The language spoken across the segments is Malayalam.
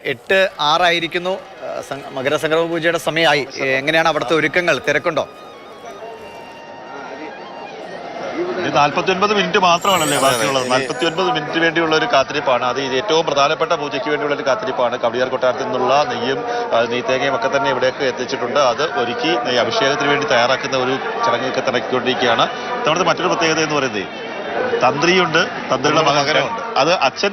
8:06 മകരസംക്രമ പൂജയുടെ സമയമായി. എങ്ങനെയാണ് അവിടുത്തെ ഒരുക്കങ്ങൾ? തിരക്കുണ്ടോ? 49 മിനിറ്റ് മാത്രമാണല്ലേ ബാക്കിയുള്ളത്. 49 മിനിറ്റ് വേണ്ടിയുള്ള ഒരു കാത്തിരിപ്പാണ്. അത് ഏറ്റവും പ്രധാനപ്പെട്ട പൂജയ്ക്ക് വേണ്ടിയുള്ള ഒരു കാത്തിരിപ്പാണ്. കവടിയാർ കൊട്ടാരത്തിൽ നിന്നുള്ള നെയ്യും നെയ്ത്തേങ്ങയും ഒക്കെ തന്നെ ഇവിടേക്ക് എത്തിച്ചിട്ടുണ്ട്. അത് ഒരുക്കി അഭിഷേകത്തിന് വേണ്ടി തയ്യാറാക്കുന്ന ഒരു ചടങ്ങൊക്കെ നടത്തിക്കൊണ്ടിരിക്കുകയാണ്. ഇത്തവണത്തെ മറ്റൊരു പ്രത്യേകത എന്ന് പറയുന്നത് തന്ത്രിയുണ്ട്, തന്ത്രിയുടെ മകനുണ്ട്. അത് അച്ഛൻ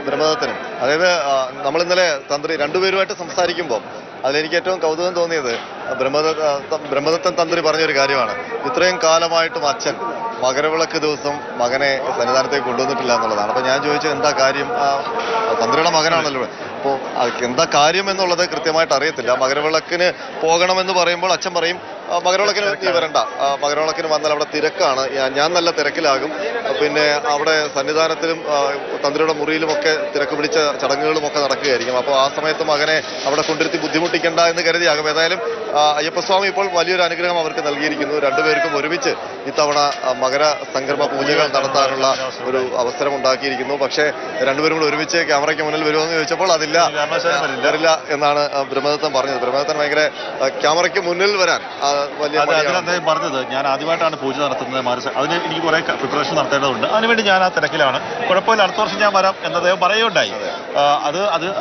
ബ്രഹ്മദത്തനും. അതായത് നമ്മൾ ഇന്നലെ തന്ത്രി രണ്ടുപേരുമായിട്ട് സംസാരിക്കുമ്പോൾ അതിലെനിക്ക് ഏറ്റവും കൗതുകം തോന്നിയത് ബ്രഹ്മദത്തൻ തന്ത്രി പറഞ്ഞൊരു കാര്യമാണ്. ഇത്രയും കാലമായിട്ടും അച്ഛൻ മകരവിളക്ക് ദിവസം മകനെ സന്നിധാനത്തേക്ക് കൊണ്ടുവന്നിട്ടില്ല എന്നുള്ളതാണ്. അപ്പൊ ഞാൻ ചോദിച്ചത് എന്താ കാര്യം? തന്ത്രിയുടെ മകനാണല്ലോ. അപ്പോൾ എന്താ കാര്യം എന്നുള്ളത് കൃത്യമായിട്ട് അറിയത്തില്ല. മകരവിളക്കിന് പോകണമെന്ന് പറയുമ്പോൾ അച്ഛൻ പറയും മകരവിളക്കിന് നീ വരണ്ട, മകരവിളക്കിന് വന്നാൽ അവിടെ തിരക്കാണ്, ഞാൻ നല്ല തിരക്കിലാകും, പിന്നെ അവിടെ സന്നിധാനത്തിലും തന്ത്രിയുടെ മുറിയിലുമൊക്കെ തിരക്ക് പിടിച്ച ചടങ്ങുകളും ഒക്കെ നടക്കുകയായിരിക്കും. അപ്പോൾ ആ സമയത്ത് മകനെ അവിടെ കൊണ്ടിരുത്തി ബുദ്ധിമുട്ടിക്കേണ്ട എന്ന് കരുതിയാകും. ഏതായാലും അയ്യപ്പസ്വാമി ഇപ്പോൾ വലിയൊരു അനുഗ്രഹം അവർക്ക് നൽകിയിരിക്കുന്നു. രണ്ടുപേർക്കും ഒരുമിച്ച് ഇത്തവണ മകര സംക്രമ പൂജകൾ നടത്താനുള്ള ഒരു അവസരം ഉണ്ടാക്കിയിരിക്കുന്നു. പക്ഷേ രണ്ടുപേരും കൂടെ ഒരുമിച്ച് ക്യാമറയ്ക്ക് മുന്നിൽ വരുമെന്ന് ചോദിച്ചപ്പോൾ അതില്ല, വരില്ല എന്നാണ് ബ്രഹ്മദത്തൻ പറഞ്ഞത്. ബ്രഹ്മദത്തൻ ഭയങ്കര ക്യാമറയ്ക്ക് മുന്നിൽ വരാൻ അദ്ദേഹം പറഞ്ഞത്, ഞാൻ ആദ്യമായിട്ടാണ് പൂജ നടത്തുന്നത്, അതിന് എനിക്ക് കുറെ പ്രിപ്പറേഷൻ നടത്തേണ്ടതുണ്ട്, അതിനുവേണ്ടി ഞാൻ ആ തിരക്കിലാണ്, കുഴപ്പമില്ല, അടുത്ത വർഷം ഞാൻ വരാം എന്ന് അദ്ദേഹം പറയുകയുണ്ടായി.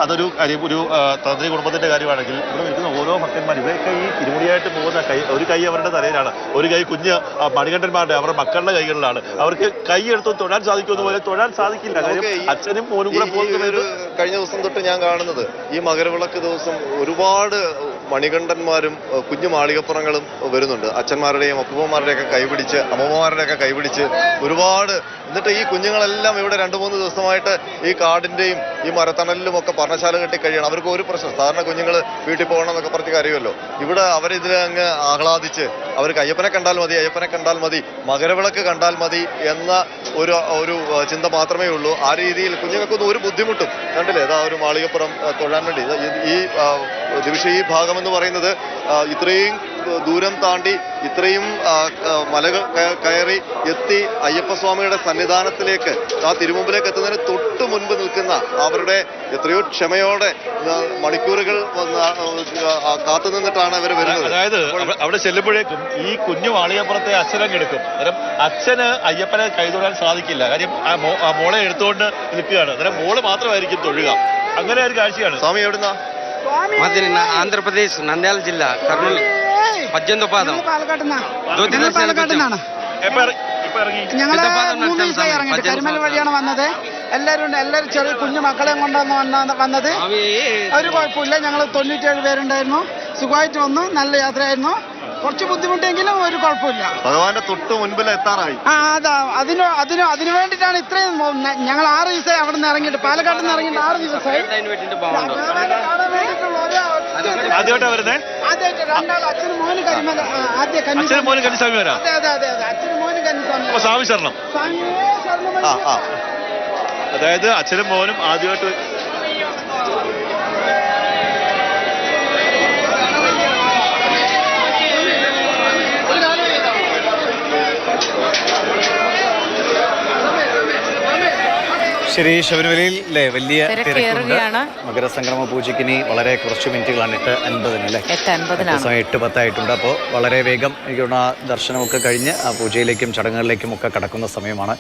അതൊരു കാര്യം. ഒരു തന്ത്രി കുടുംബത്തിന്റെ കാര്യമാണെങ്കിൽ ഇവിടെ നിൽക്കുന്ന ഓരോ ഭക്തന്മാരും ഇവരൊക്കെ ഈ തിരുമുടിയായിട്ട് പോകുന്ന ഒരു കൈ അവരുടെ തലയിലാണ്, ഒരു കൈ കുഞ്ഞ് മണികണ്ഠന്മാരുടെ അവരുടെ മക്കളുടെ കൈകളിലാണ്. അവർക്ക് കൈ എടുത്ത് തൊഴാൻ സാധിക്കുന്ന പോലെ തൊഴാൻ സാധിക്കില്ല. കാര്യം അച്ഛനും മോനും കൂടെ പോകുന്നത്. കഴിഞ്ഞ ദിവസം തൊട്ട് ഞാൻ കാണുന്നത് ഈ മകരവിളക്ക് ദിവസം ഒരുപാട് മണികണ്ഠന്മാരും കുഞ്ഞു മാളികപ്പുറങ്ങളും വരുന്നുണ്ട്. അച്ഛന്മാരുടെയും അപ്പൂപ്പന്മാരുടെയൊക്കെ കൈപിടിച്ച് അമ്മമാരുടെയൊക്കെ കൈപിടിച്ച് ഒരുപാട്. എന്നിട്ട് ഈ കുഞ്ഞുങ്ങളെല്ലാം ഇവിടെ 2-3 ദിവസമായിട്ട് ഈ കാടിന്റെയും ഈ മരത്തണലിലും ഒക്കെ പർണശാല കെട്ടി കഴിയണം. അവർക്ക് ഒരു പ്രശ്നം, സാധാരണ കുഞ്ഞുങ്ങൾ വീട്ടിൽ പോകണം എന്നൊക്കെ പറഞ്ഞ് കാര്യമല്ലോ. ഇവിടെ അവരിതിൽ അങ്ങ് ആഹ്ലാദിച്ച് അവർക്ക് അയ്യപ്പനെ കണ്ടാൽ മതി, അയ്യപ്പനെ കണ്ടാൽ മതി, മകരവിളക്ക് കണ്ടാൽ മതി എന്ന ഒരു ചിന്ത മാത്രമേ ഉള്ളൂ. ആ രീതിയിൽ കുഞ്ഞുങ്ങൾക്കൊന്നും ഒരു ബുദ്ധിമുട്ടും കണ്ടില്ലേ. ഏതാ ഒരു മാളികപ്പുറം തൊഴാൻ വേണ്ടി ഈ ഈ ഭാഗം എന്ന് പറയുന്നത് ഇത്രയും ദൂരം താണ്ടി ഇത്രയും മലകൾ കയറി എത്തി അയ്യപ്പസ്വാമിയുടെ സന്നിധാനത്തിലേക്ക് ആ തിരുമുമ്പിലേക്ക് എത്തുന്നതിന് തൊട്ട് മുൻപ് നിൽക്കുന്ന അവരുടെ എത്രയോ ക്ഷമയോടെ മണിക്കൂറുകൾ കാത്തു നിന്നിട്ടാണ് അവർ വരുന്നത്. അതായത് അവിടെ ചെല്ലുമ്പോഴേക്കും ഈ കുഞ്ഞു മാളികപ്പുറത്തെ അച്ഛനങ്ങെടുക്കും. അന്നേരം അച്ഛന് അയ്യപ്പനെ കൈതൊഴാൻ സാധിക്കില്ല. കാര്യം മോളെ എടുത്തുകൊണ്ട് നിൽക്കുകയാണ്. അന്നേരം മോള് മാത്രമായിരിക്കും തൊഴുക. അങ്ങനെ ഒരു കാഴ്ചയാണ്. സ്വാമി എവിടുന്ന? ఆంధ్రప్రదేశ్ నంద్యాల జిల్లా కర్నూలు 18వ పాదం ഞങ്ങള് 3 ദിവസമായി ഇറങ്ങിയിട്ട് കരിമല വഴിയാണ് വന്നത്. എല്ലാവരും ചെറിയ കുഞ്ഞു മക്കളെയും കൊണ്ടാണ് വന്നത്. ഒരു കുഴപ്പമില്ല. ഞങ്ങൾ 97 പേരുണ്ടായിരുന്നു. സുഖമായിട്ട് വന്നു. നല്ല യാത്രയായിരുന്നു. കുറച്ച് ബുദ്ധിമുട്ടെങ്കിലും ഒരു കുഴപ്പമില്ല. ഭഗവാന്റെ തൊട്ട് മുൻപിൽ എത്താറായി. അതാ അതിനു വേണ്ടിയിട്ടാണ് ഇത്രയും. ഞങ്ങൾ 6 ദിവസമായി അവിടെ നിന്ന് ഇറങ്ങിയിട്ട്, പാലക്കാട് നിന്ന് ഇറങ്ങിയിട്ട് 6 ദിവസമായി. ആദ്യമായിട്ടാ വരുന്നേ? ആദ്യമായിട്ട്. രണ്ടാൾ അച്ഛനും മോന് കരിമല. അച്ഛനും മോനും കന്നിസ്വാമി വരാം. അതെ അച്ഛനും മോനും കന്നിസ്വാമി. സ്വാമി ശരണം. അതായത് അച്ഛനും മോനും ആദ്യമായിട്ട്. ശരി, ശബരിമലയിലെ വലിയ തിരക്കുണ്ട്. മകരസംക്രമ പൂജയ്ക്ക് ഇനി വളരെ കുറച്ച് മിനിറ്റുകളാണ്. 8:50 അല്ലേ? 8:10 ആയിട്ടുണ്ട്. അപ്പോൾ വളരെ വേഗം എനിക്ക് ദർശനമൊക്കെ കഴിഞ്ഞ് ആ പൂജയിലേക്കും ചടങ്ങുകളിലേക്കും ഒക്കെ കടക്കുന്ന സമയമാണ്.